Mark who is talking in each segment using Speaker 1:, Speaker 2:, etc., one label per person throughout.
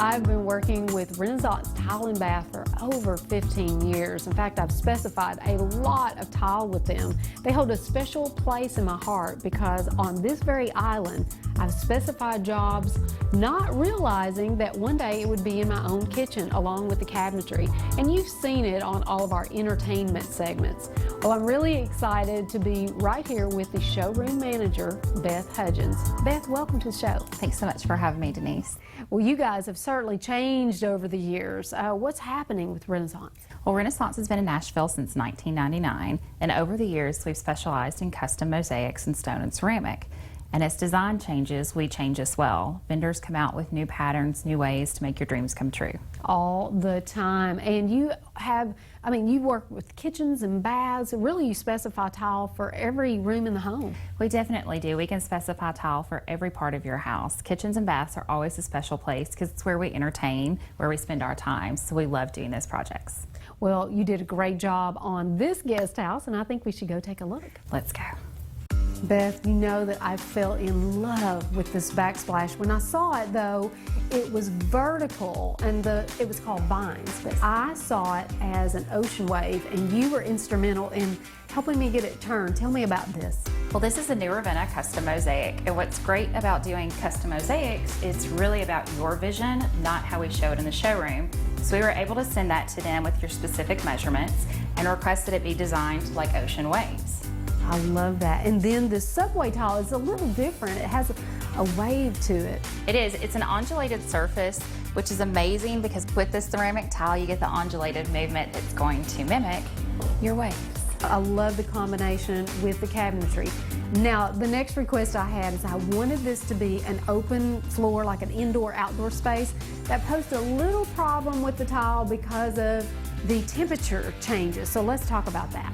Speaker 1: I've been working with Renaissance Tile and Bath for over 15 years. In fact, I've specified a lot of tile with them. They hold a special place in my heart because on this very island, I've specified jobs not realizing that one day it would be in my own kitchen along with the cabinetry. And you've seen it on all of our entertainment segments. Well, I'm really excited to be right here with the showroom manager, Beth Hudgens. Beth, welcome to the show.
Speaker 2: Thanks so much for having me, Denise.
Speaker 1: Well, you guys have certainly changed over the years. What's happening with Renaissance?
Speaker 2: Well, Renaissance has been in Nashville since 1999, and over the years we've specialized in custom mosaics in stone and ceramic. And as design changes, we change as well. Vendors come out with new patterns, new ways to make your dreams come true.
Speaker 1: All the time. And you have, you work with kitchens and baths. Really, you specify tile for every room in the home.
Speaker 2: We definitely do. We can specify tile for every part of your house. Kitchens and baths are always a special place because it's where we entertain, where we spend our time. So we love doing those projects.
Speaker 1: Well, you did a great job on this guest house, and I think we should go take a look.
Speaker 2: Let's go.
Speaker 1: Beth, you know that I fell in love with this backsplash. When I saw it, though, it was vertical, and it was called vines. But I saw it as an ocean wave, and you were instrumental in helping me get it turned. Tell me about this.
Speaker 2: Well, this is a new Ravenna custom mosaic, and what's great about doing custom mosaics, it's really about your vision, not how we show it in the showroom. So we were able to send that to them with your specific measurements and request that it be designed like ocean waves.
Speaker 1: I love that. And then the subway tile is a little different. It has a wave to it.
Speaker 2: It is. It's an undulated surface, which is amazing because with this ceramic tile, you get the undulated movement that's going to mimic your waves.
Speaker 1: I love the combination with the cabinetry. Now, the next request I had is I wanted this to be an open floor, like an indoor-outdoor space. That posed a little problem with the tile because of the temperature changes. So let's talk about that.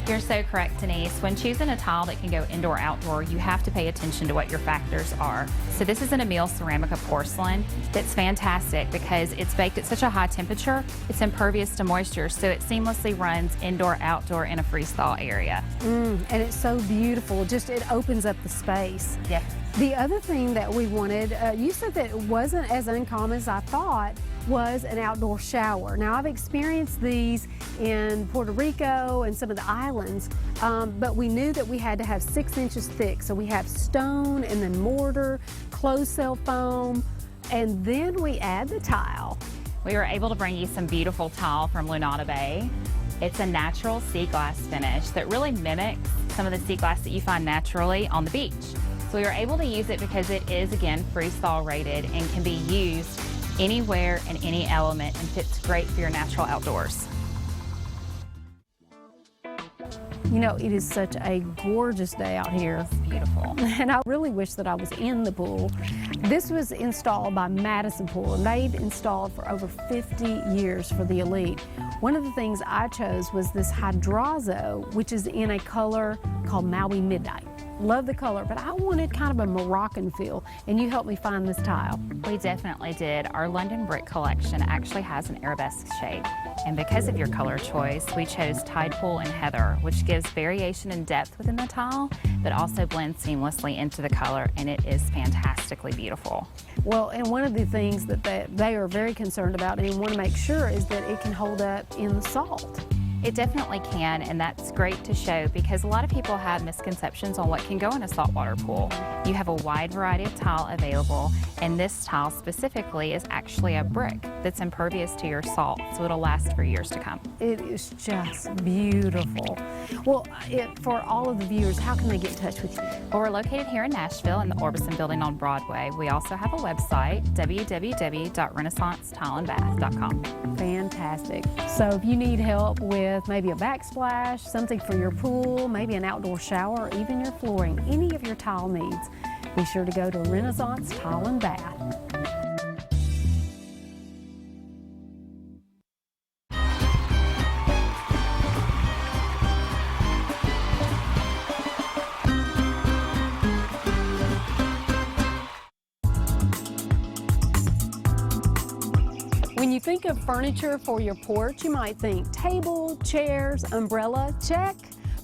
Speaker 2: You're so correct, Denise. When choosing a tile that can go indoor-outdoor, you have to pay attention to what your factors are. So this is an Emile Ceramica porcelain that's fantastic because it's baked at such a high temperature, it's impervious to moisture, so it seamlessly runs indoor-outdoor in a freeze-thaw area.
Speaker 1: And it's so beautiful, just it opens up the space.
Speaker 2: Yeah.
Speaker 1: The other thing that we wanted, you said that it wasn't as uncommon as I thought, was an outdoor shower. Now, I've experienced these in Puerto Rico and some of the islands, but we knew that we had to have 6 inches thick. So we have stone and then mortar, closed cell foam, and then we add the tile.
Speaker 2: We were able to bring you some beautiful tile from Lunada Bay. It's a natural sea glass finish that really mimics some of the sea glass that you find naturally on the beach. So we were able to use it because it is, again, freeze-thaw rated and can be used anywhere and any element and fits great for your natural outdoors.
Speaker 1: You know, it is such a gorgeous day out here.
Speaker 2: It's beautiful.
Speaker 1: And I really wish that I was in the pool. This was installed by Madison Pool, and they've installed for over 50 years for the elite. One of the things I chose was this Hydrazo, which is in a color called Maui Midnight. Love the color, but I wanted kind of a Moroccan feel, and you helped me find this tile.
Speaker 2: We definitely did. Our London brick collection actually has an arabesque shape, and because of your color choice, we chose Tide Pool and Heather, which gives variation and depth within the tile, but also blends seamlessly into the color, and it is fantastically beautiful.
Speaker 1: Well, and one of the things that they are very concerned about and want to make sure is that it can hold up in the salt.
Speaker 2: It definitely can, and that's great to show because a lot of people have misconceptions on what can go in a saltwater pool. You have a wide variety of tile available, and this tile specifically is actually a brick that's impervious to your salt, so it'll last for years to come.
Speaker 1: It is just beautiful. Well, for all of the viewers, how can they get in touch with you?
Speaker 2: Well, we're located here in Nashville in the Orbison building on Broadway. We also have a website, www.renaissancetileandbath.com.
Speaker 1: Fantastic. So if you need help with maybe a backsplash, something for your pool, maybe an outdoor shower, or even your flooring, any of your tile needs, be sure to go to Renaissance Tile and Bath. When you think of furniture for your porch, you might think table, chairs, umbrella, check.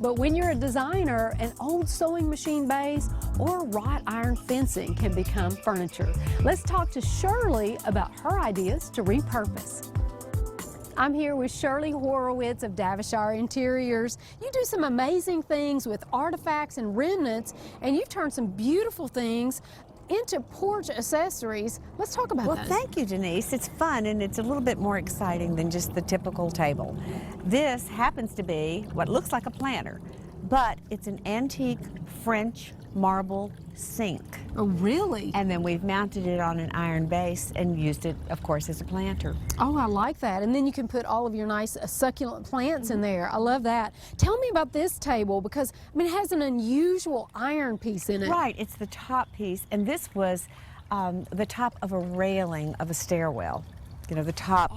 Speaker 1: But when you're a designer, an old sewing machine base or wrought iron fencing can become furniture. Let's talk to Shirley about her ideas to repurpose. I'm here with Shirley Horowitz of Davishire Interiors. You do some amazing things with artifacts and remnants, and you've turned some beautiful things into porch accessories. Let's talk about that.
Speaker 3: Well, thank you, Denise. It's fun, and it's a little bit more exciting than just the typical table. This happens to be what looks like a planter, but it's an antique French marble sink.
Speaker 1: Oh, really?
Speaker 3: And then we've mounted it on an iron base and used it, of course, as a planter.
Speaker 1: Oh, I like that. And then you can put all of your nice succulent plants in there. I love that. Tell me about this table, because I mean, it has an unusual iron piece in it.
Speaker 3: Right, it's the top piece, and this was the top of a railing of a stairwell. You know, the top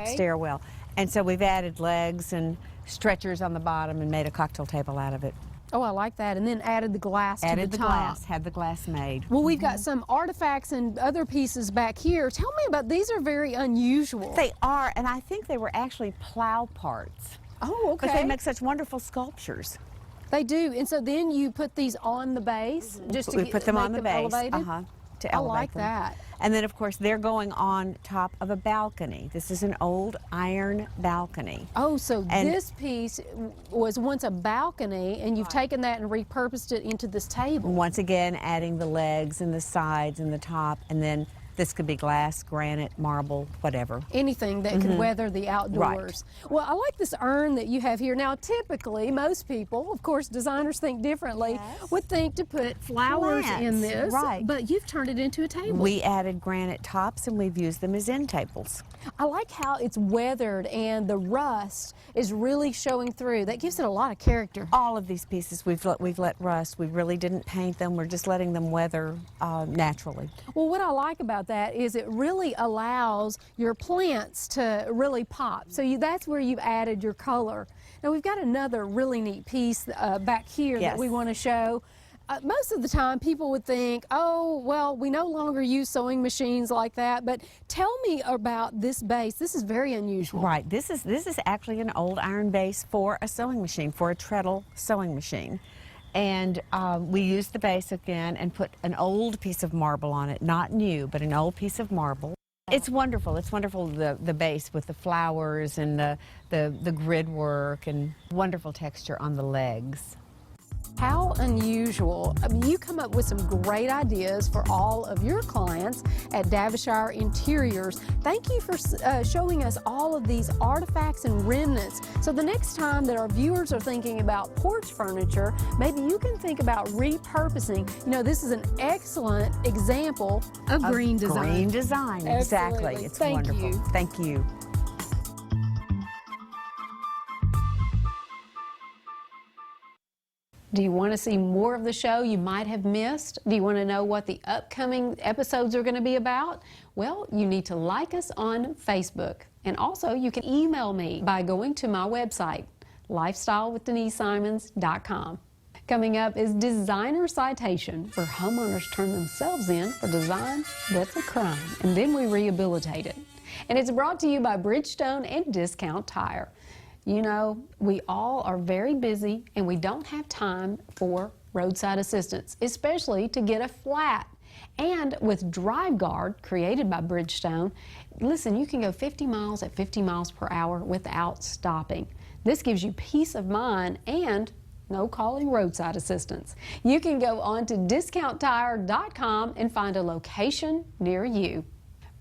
Speaker 3: stairwell. And so we've added legs and stretchers on the bottom and made a cocktail table out of it.
Speaker 1: Oh, I like that. And then added the glass to the top.
Speaker 3: Added the glass, had the glass made.
Speaker 1: Well, we've got some artifacts and other pieces back here. Tell me about, these are very unusual.
Speaker 3: They are, and I think they were actually plow parts.
Speaker 1: Oh, okay.
Speaker 3: Because they make such wonderful sculptures.
Speaker 1: They do. And so then you put these on the base, just to
Speaker 3: We put them on the base.
Speaker 1: elevated?
Speaker 3: To
Speaker 1: I
Speaker 3: elevate
Speaker 1: like
Speaker 3: them.
Speaker 1: that.
Speaker 3: And then, of course, they're going on top of a balcony. This is an old iron balcony.
Speaker 1: Oh, so
Speaker 3: And
Speaker 1: this piece was once a balcony, and you've taken that and repurposed it into this table.
Speaker 3: Once again, adding the legs and the sides and the top, and then this could be glass, granite, marble, whatever.
Speaker 1: Anything that can weather the outdoors.
Speaker 3: Right.
Speaker 1: Well, I like this urn that you have here. Now, typically, most people, of course, designers think differently, would think to put flowers in
Speaker 3: Plants,
Speaker 1: this,
Speaker 3: right.
Speaker 1: but you've turned it into a table.
Speaker 3: We added granite tops, and we've used them as end tables.
Speaker 1: I like how it's weathered and the rust is really showing through. That gives it a lot of character.
Speaker 3: All of these pieces we've let rust. We really didn't paint them. We're just letting them weather naturally.
Speaker 1: Well, what I like about that is it really allows your plants to really pop. So that's where you've added your color. Now we've got another really neat piece back here that we want to show. Most of the time people would think, oh, well, we no longer use sewing machines like that, but tell me about this base. This is very unusual.
Speaker 3: Right, this is actually an old iron base for a sewing machine, for a treadle sewing machine. And we used the base again and put an old piece of marble on it, not new, but an old piece of marble. It's wonderful. It's wonderful, the base with the flowers and the grid work and wonderful texture on the legs.
Speaker 1: How unusual. I mean, you come up with some great ideas for all of your clients at Davishire Interiors. Thank you for showing us all of these artifacts and remnants. So the next time that our viewers are thinking about porch furniture, maybe you can think about repurposing. You know, this is an excellent example of green design.
Speaker 3: Green design, exactly.
Speaker 1: Absolutely.
Speaker 3: It's
Speaker 1: Thank
Speaker 3: wonderful.
Speaker 1: you.
Speaker 3: Thank you.
Speaker 1: Do you want to see more of the show you might have missed? Do you want to know what the upcoming episodes are going to be about? Well, you need to like us on Facebook. And also, you can email me by going to my website, lifestyle-with-denise-simons.com. Coming up is Designer Citation, where homeowners turn themselves in for design that's a crime, and then we rehabilitate it. And it's brought to you by Bridgestone and Discount Tire. You know, we all are very busy and we don't have time for roadside assistance, especially to get a flat. And with Drive Guard, created by Bridgestone, listen, you can go 50 miles at 50 miles per hour without stopping. This gives you peace of mind and no calling roadside assistance. You can go on to discounttire.com and find a location near you.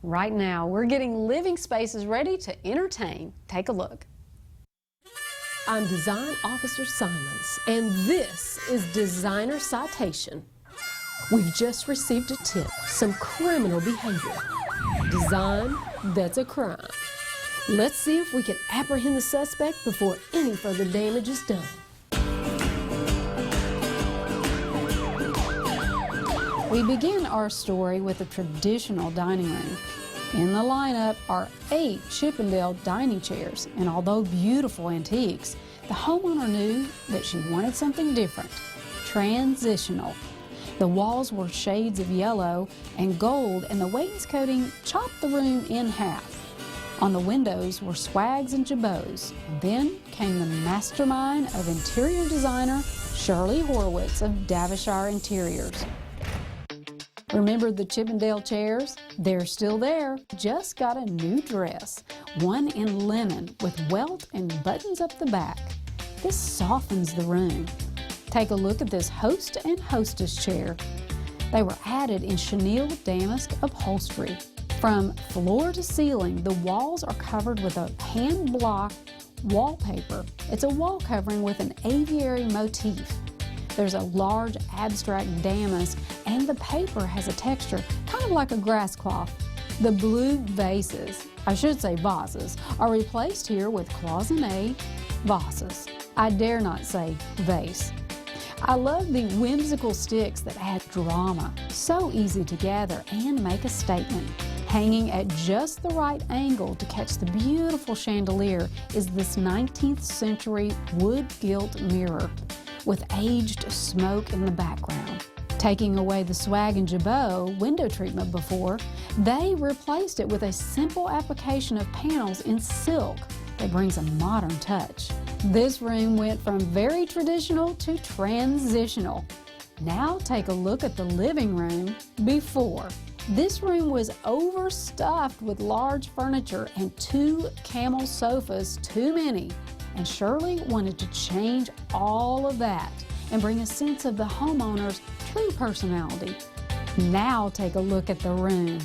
Speaker 1: Right now, we're getting living spaces ready to entertain. Take a look. I'm Design Officer Simons, and this is Designer Citation. We've just received a tip, some criminal behavior. Design that's a crime. Let's see if we can apprehend the suspect before any further damage is done. We begin our story with a traditional dining room. In the lineup are 8 Chippendale dining chairs, and although beautiful antiques, the homeowner knew that she wanted something different, transitional. The walls were shades of yellow and gold, and the wainscoting chopped the room in half. On the windows were swags and jabots. Then came the mastermind of interior designer Shirley Horowitz of Davishire Interiors. Remember the Chippendale chairs? They're still there, just got a new dress, one in linen with welt and buttons up the back. This softens the room. Take a look at this host and hostess chair. They were added in chenille damask upholstery. From floor to ceiling, the walls are covered with a hand-block wallpaper. It's a wall covering with an aviary motif. There's a large abstract damask, and the paper has a texture kind of like a grass cloth. The blue vases, I should say vases, are replaced here with cloisonné vases. I dare not say vase. I love the whimsical sticks that add drama, so easy to gather and make a statement. Hanging at just the right angle to catch the beautiful chandelier is this 19th century wood gilt mirror with aged smoke in the background. Taking away the swag and jabot window treatment before, they replaced it with a simple application of panels in silk that brings a modern touch. This room went from very traditional to transitional. Now take a look at the living room before. This room was overstuffed with large furniture and 2 camel sofas too many, and Shirley wanted to change all of that and bring a sense of the homeowner's true personality. Now take a look at the room.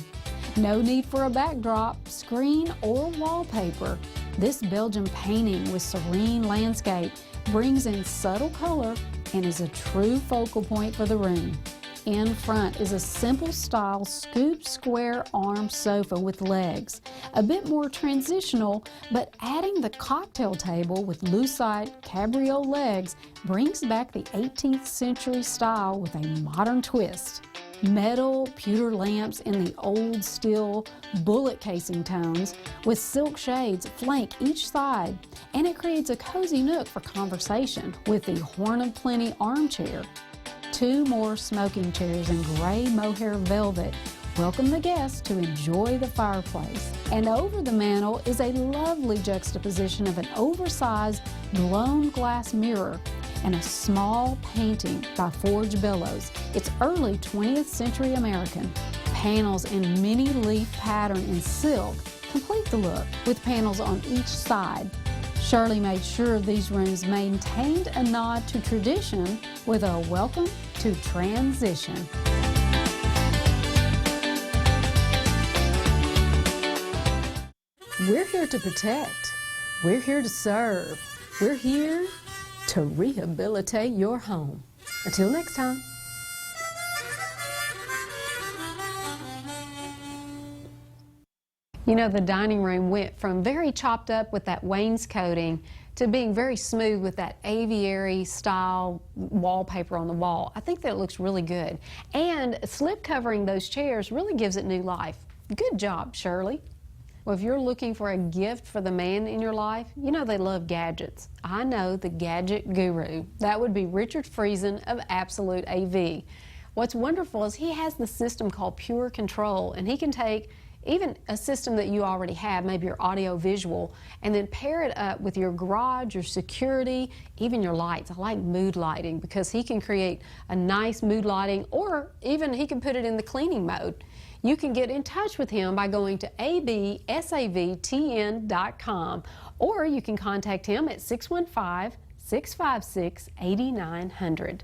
Speaker 1: No need for a backdrop, screen, or wallpaper. This Belgian painting with serene landscape brings in subtle color and is a true focal point for the room. In front is a simple style scoop square arm sofa with legs. A bit more transitional, but adding the cocktail table with lucite cabriole legs brings back the 18th century style with a modern twist. Metal pewter lamps in the old steel bullet casing tones with silk shades flank each side, and it creates a cozy nook for conversation with the Horn of Plenty armchair. 2 more smoking chairs in gray mohair velvet welcome the guests to enjoy the fireplace. And over the mantel is a lovely juxtaposition of an oversized blown glass mirror and a small painting by Forge Bellows. It's early 20th century American. Panels in mini leaf pattern in silk complete the look with panels on each side. Shirley made sure these rooms maintained a nod to tradition with a welcome to transition. We're here to protect. We're here to serve. We're here to rehabilitate your home. Until next time. You know, the dining room went from very chopped up with that wainscoting to being very smooth with that aviary style wallpaper on the wall. I think that looks really good. And slip covering those chairs really gives it new life. Good job, Shirley. Well, if you're looking for a gift for the man in your life, you know they love gadgets. I know the gadget guru. That would be Richard Friesen of Absolute AV. What's wonderful is he has the system called Pure Control, and he can take even a system that you already have, maybe your audio visual, and then pair it up with your garage, your security, even your lights. I like mood lighting because he can create a nice mood lighting, or even he can put it in the cleaning mode. You can get in touch with him by going to absavtn.com, or you can contact him at 615-656-8900.